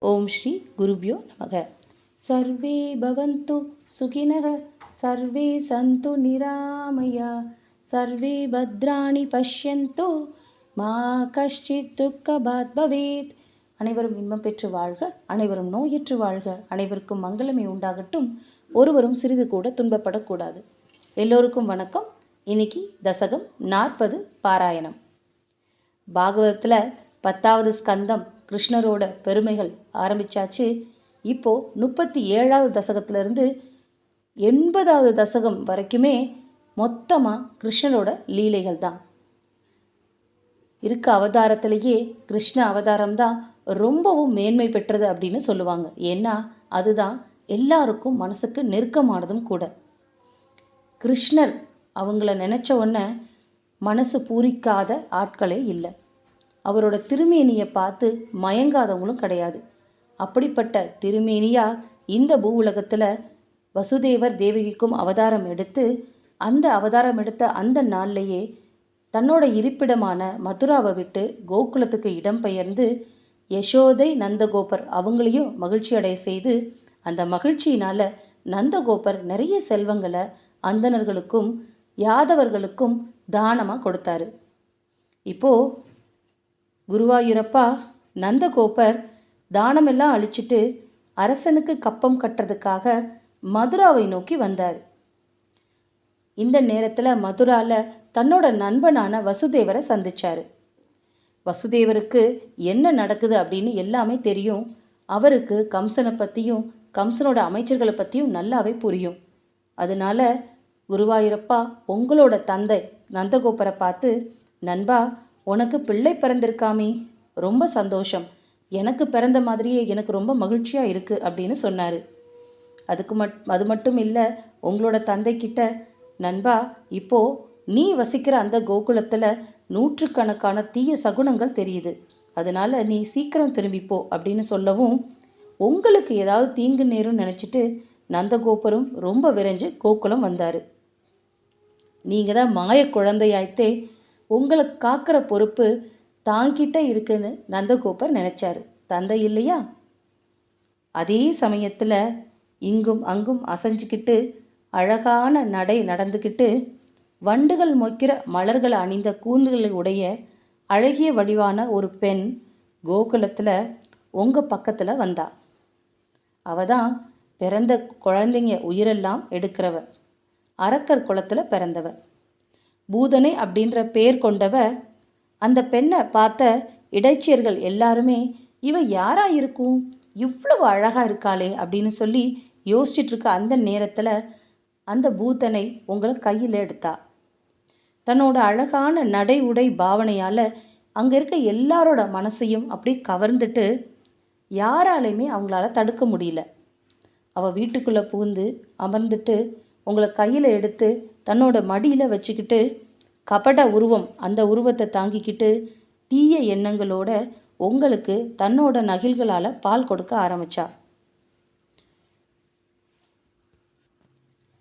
ஓம் ஸ்ரீ குருபியோ நமக. சர்வே பவந்து சுகினக சர்வே சந்து நிராமயா சர்வே பத்ராணி பஷ்யந்தோ மா கஷ்டித் துக்கபாத் பவேத். அனைவரும் இன்பம் பெற்று வாழ்க, அனைவரும் நோயற்று வாழ்க, அனைவருக்கும் மங்களமே உண்டாகட்டும், ஒருவரும் சிறிது கூட துன்பப்படக்கூடாது. எல்லோருக்கும் வணக்கம். இன்னைக்கு தசகம் 40 பாராயணம். பாகவதத்தில் 10வது ஸ்கந்தம் கிருஷ்ணரோட பெருமைகள் ஆரம்பிச்சாச்சு. இப்போ 37வது தசகத்திலிருந்து 80வது தசகம் வரைக்குமே மொத்தமாக கிருஷ்ணரோட லீலைகள் தான் இருக்க. அவதாரத்திலேயே கிருஷ்ண அவதாரம் தான் ரொம்பவும் மேன்மை பெற்றது அப்படின்னு சொல்லுவாங்க. ஏன்னா அதுதான் எல்லாருக்கும் மனசுக்கு நெருக்கமானதும் கூட. கிருஷ்ணர் அவங்கள நினச்ச உடனே மனசு பூரிக்காத ஆட்களே இல்லை. அவரோட திருமேனியை பார்த்து மயங்காதவங்களும் கிடையாது. அப்படிப்பட்ட திருமேனியா இந்த பூ உலகத்தில் வசுதேவர் தேவகிக்கும் அவதாரம் எடுத்து, அந்த அவதாரம் எடுத்த அந்த நாள்லேயே தன்னோட இருப்பிடமான மதுராவை விட்டு கோகுலத்துக்கு இடம்பெயர்ந்து யசோதை நந்தகோபர் அவங்களையும் மகிழ்ச்சி அடைய செய்து, அந்த மகிழ்ச்சியினால் நந்தகோபர் நிறைய செல்வங்களை அந்தணர்களுக்கும் யாதவர்களுக்கும் தானமாக கொடுத்தாரு. இப்போது குருவாயூரப்பா நந்தகோபர் தானமெல்லாம் அழிச்சிட்டு அரசனுக்கு கப்பம் கட்டுறதுக்காக மதுராவை நோக்கி வந்தார். இந்த நேரத்தில் மதுராவில் தன்னோட நண்பனான வசுதேவரை சந்திச்சார். வசுதேவருக்கு என்ன நடக்குது அப்படின்னு எல்லாமே தெரியும். அவருக்கு கம்சனை பற்றியும் கம்சனோட அமைச்சர்களை பற்றியும் நல்லாவே புரியும். அதனால குருவாயூரப்பா உங்களோட தந்தை நந்தகோபரை பார்த்து, நண்பா, உனக்கு பிள்ளை பிறந்திருக்காமே, ரொம்ப சந்தோஷம், எனக்கு பிறந்த மாதிரியே எனக்கு ரொம்ப மகிழ்ச்சியாக இருக்குது அப்படின்னு சொன்னார். அது மட்டும் இல்லை, உங்களோட தந்தைக்கிட்ட, நண்பா, இப்போது நீ வசிக்கிற அந்த கோகுலத்தில் நூற்றுக்கணக்கான தீய சகுனங்கள் தெரியுது, அதனால் நீ சீக்கிரம் திரும்பிப்போ அப்படின்னு சொல்லவும், உங்களுக்கு ஏதாவது தீங்கு நேரும்னு நினச்சிட்டு நந்தகோபரும் ரொம்ப விரைஞ்சு கோகுலம் வந்தார். நீங்கள் தான் மாய குழந்தையாய்த்தே, உங்களை காக்கிற பொறுப்பு தாங்கிட்ட இருக்குன்னு நந்தகோபர் நினைச்சாரு. தந்தை இல்லையா? அதே சமயத்தில் இங்கும் அங்கும் அசைஞ்சிக்கிட்டு அழகான நடை நடந்துக்கிட்டு வண்டுகள் மொய்க்கிற மலர்கள் அணிந்த கூந்தல்களை உடைய அழகிய வடிவான ஒரு பெண் கோகுலத்தில் உங்கள் பக்கத்தில் வந்தா. அவ தான் பிறந்த குழந்தைங்க உயிரெல்லாம் எடுக்கிறவ, அரக்கர் குலத்தில் பிறந்தவ, பூதனை அப்படின்ற பேர் கொண்டவ. அந்த பெண்ணை பார்த்த இடைச்சியர்கள் எல்லாருமே, இவ யாரா இருக்கும், இவ்வளவு அழகாக இருக்காளே அப்படின்னு சொல்லி யோசிச்சுட்டு இருக்க அந்த நேரத்தில் அந்த பூதனை உங்களை கையில் எடுத்தா. தன்னோட அழகான நடை உடை பாவனையால் அங்கே இருக்க எல்லாரோட மனசையும் அப்படி கவர்ந்துட்டு யாராலையுமே அவங்களால தடுக்க முடியல. அவள் வீட்டுக்குள்ளே புகுந்து அமர்ந்துட்டு உங்களை கையில் எடுத்து தன்னோட மடியில் வச்சுக்கிட்டு கபட உருவம், அந்த உருவத்தை தாங்கிக்கிட்டு தீய எண்ணங்களோட உங்களுக்கு தன்னோட நகில்களால் பால் கொடுக்க ஆரம்பிச்சா.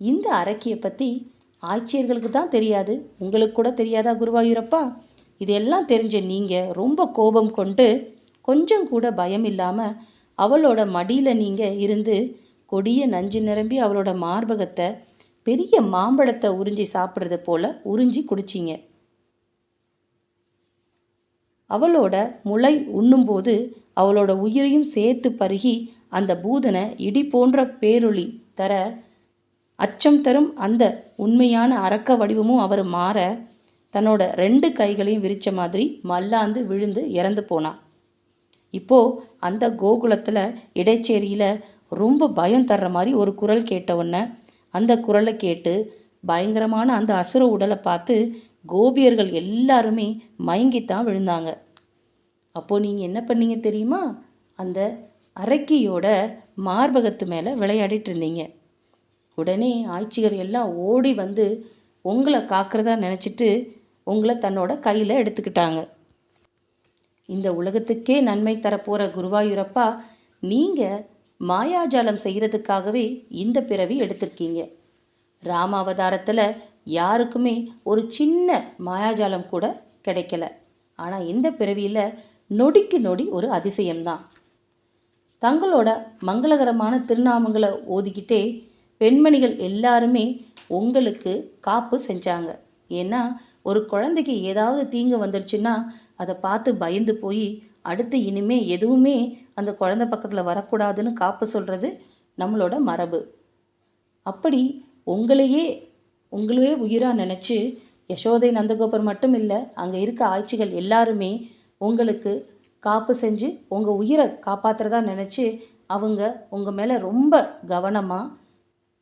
இந்த அரக்கியை பற்றி ஆட்சியர்களுக்கு தான் தெரியாது, உங்களுக்கு கூட தெரியாதா குருவாயூரப்பா? இதெல்லாம் தெரிஞ்ச நீங்கள் ரொம்ப கோபம் கொண்டு கொஞ்சம் கூட பயம் இல்லாமல் அவளோட மடியில் நீங்கள் இருந்து கொடிய நஞ்சு நிரம்பி அவளோட மார்பகத்தை பெரிய மாம்பழத்தை உறிஞ்சி சாப்பிட்றது போல் உறிஞ்சி குடிச்சிங்க. அவளோட முளை உண்ணும்போது அவளோட உயிரையும் சேர்த்து பருகி அந்த பூதனை இடி போன்ற பேரொளி தர அச்சம் தரும் அந்த உண்மையான அரக்க வடிவமும் அவர் மாற தன்னோட 2 கைகளையும் விரித்த மாதிரி மல்லாந்து விழுந்து இறந்து போனான். இப்போது அந்த கோகுலத்தில் இடைச்சேரியில் ரொம்ப பயம் தர்ற மாதிரி ஒரு குரல் கேட்டவுடனே அந்த குரலை கேட்டு பயங்கரமான அந்த அசுர உடலை பார்த்து கோபியர்கள் எல்லாருமே மயங்கித்தான் விழுந்தாங்க. அப்போது நீங்கள் என்ன பண்ணீங்க தெரியுமா? அந்த அரக்கியோட மார்பகத்து மேலே விளையாடிட்டு இருந்தீங்க. உடனே ஆட்சியர் எல்லாம் ஓடி வந்து உங்களை காக்கிறதா நினச்சிட்டு உங்களை தன்னோட கையில் எடுத்துக்கிட்டாங்க. இந்த உலகத்துக்கே நன்மை தரப்போகிற குருவாயூரப்பா, நீங்கள் மாயாஜாலம் செய்கிறதுக்காகவே இந்த பிறவி எடுத்திருக்கீங்க. ராம அவதாரத்தில் யாருக்குமே ஒரு சின்ன மாயாஜாலம் கூட கிடைக்கல. ஆனால் இந்த பிறவியில் நொடிக்கு நொடி ஒரு அதிசயம்தான். தங்களோட மங்களகரமான திருநாமங்களை ஓதிக்கிட்டே பெண்மணிகள் எல்லாருமே உங்களுக்கு காப்பு செஞ்சாங்க. ஏன்னா ஒரு குழந்தைக்கு ஏதாவது தீங்கு வந்துருச்சுன்னா அதை பார்த்து பயந்து போய் அடுத்து இனிமே எதுவுமே அந்த குழந்தை பக்கத்தில் வரக்கூடாதுன்னு காப்பு சொல்கிறது நம்மளோட மரபு. அப்படி உங்களையே உயிராக நினச்சி யசோதை நந்தகோபர் மட்டும் இல்லை, அங்கே இருக்க ஆட்சிகள் எல்லாருமே உங்களுக்கு காப்பு செஞ்சு உங்கள் உயிரை காப்பாற்றுறதா நினச்சி அவங்க உங்கள் மேலே ரொம்ப கவனமாக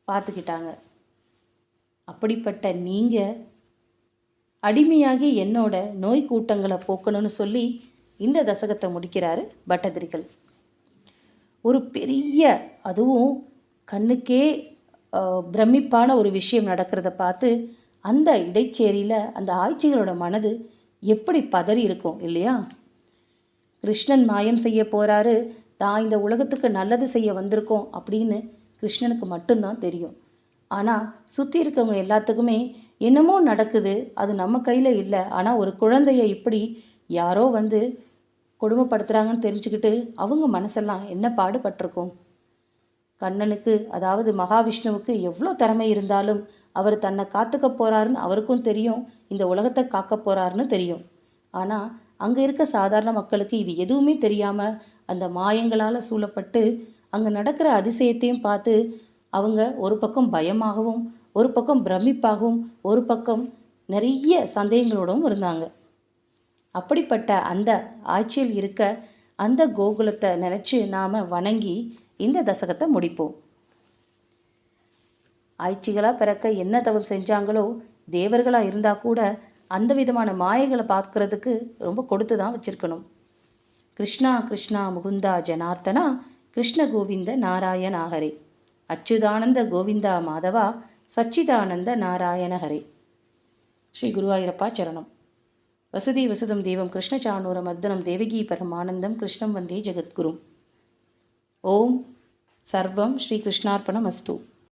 பார்த்துக்கிட்டாங்க. அப்படிப்பட்ட நீங்கள் அடிமையாகி என்னோட நோய் கூட்டங்களை போக்கணும்னு சொல்லி இந்த தசகத்தை முடிக்கிறாரு பட்டதிரிகள். ஒரு பெரிய, அதுவும் கண்ணுக்கே பிரமிப்பான ஒரு விஷயம் நடக்கிறத பார்த்து அந்த இடைச்சேரியில் அந்த ஆட்சிகளோட மனது எப்படி பதறி இருக்கும் இல்லையா? கிருஷ்ணன் மாயம் செய்ய போகிறாரு, தான் இந்த உலகத்துக்கு நல்லது செய்ய வந்திருக்கோம் அப்படின்னு கிருஷ்ணனுக்கு மட்டும்தான் தெரியும். ஆனால் சுற்றி இருக்கவங்க எல்லாத்துக்குமே என்னமோ நடக்குது, அது நம்ம கையில் இல்லை, ஆனால் ஒரு குழந்தைய இப்படி யாரோ வந்து கொடுமைப்படுத்துகிறாங்கன்னு தெரிஞ்சுக்கிட்டு அவங்க மனசெல்லாம் என்ன பாடுபட்டிருக்கும். கண்ணனுக்கு, அதாவது மகாவிஷ்ணுவுக்கு எவ்வளோ திறமை இருந்தாலும் அவர் தன்னை காத்துக்க போகிறாருன்னு அவருக்கும் தெரியும், இந்த உலகத்தை காக்க போகிறாருன்னு தெரியும். ஆனால் அங்கே இருக்க சாதாரண மக்களுக்கு இது எதுவுமே தெரியாமல் அந்த மாயங்களால் சூழப்பட்டு அங்கே நடக்கிற அதிசயத்தையும் பார்த்து அவங்க ஒரு பக்கம் பயமாகவும் ஒரு பக்கம் பிரமிப்பாகவும் ஒரு பக்கம் நிறைய சந்தேகங்களோடவும் இருந்தாங்க. அப்படிப்பட்ட அந்த ஆட்சியில் இருக்க அந்த கோகுலத்தை நினச்சி நாம் வணங்கி இந்த தசகத்தை முடிப்போம். ஆட்சிகளாக பிறக்க என்ன தவம் செஞ்சாங்களோ, தேவர்களாக இருந்தால் கூட அந்த விதமான மாயைகளை பார்க்கறதுக்கு ரொம்ப கொடுத்து தான் வச்சுருக்கணும். கிருஷ்ணா கிருஷ்ணா முகுந்தா ஜனார்த்தனா கிருஷ்ண கோவிந்த நாராயண ஹரே, அச்சுதானந்த கோவிந்தா மாதவா சச்சிதானந்த நாராயண ஹரே. ஸ்ரீ குருவாயூரப்பா சரணம். வசுதி வசுதம் தேவம் கிருஷ்ணசானூர மர்தனம் தேவகி பரமானந்தம் கிருஷ்ணம் வந்தே ஜெகத்குரும். ஓம் சர்வம் ஸ்ரீ கிருஷ்ணார்ப்பணமஸ்து.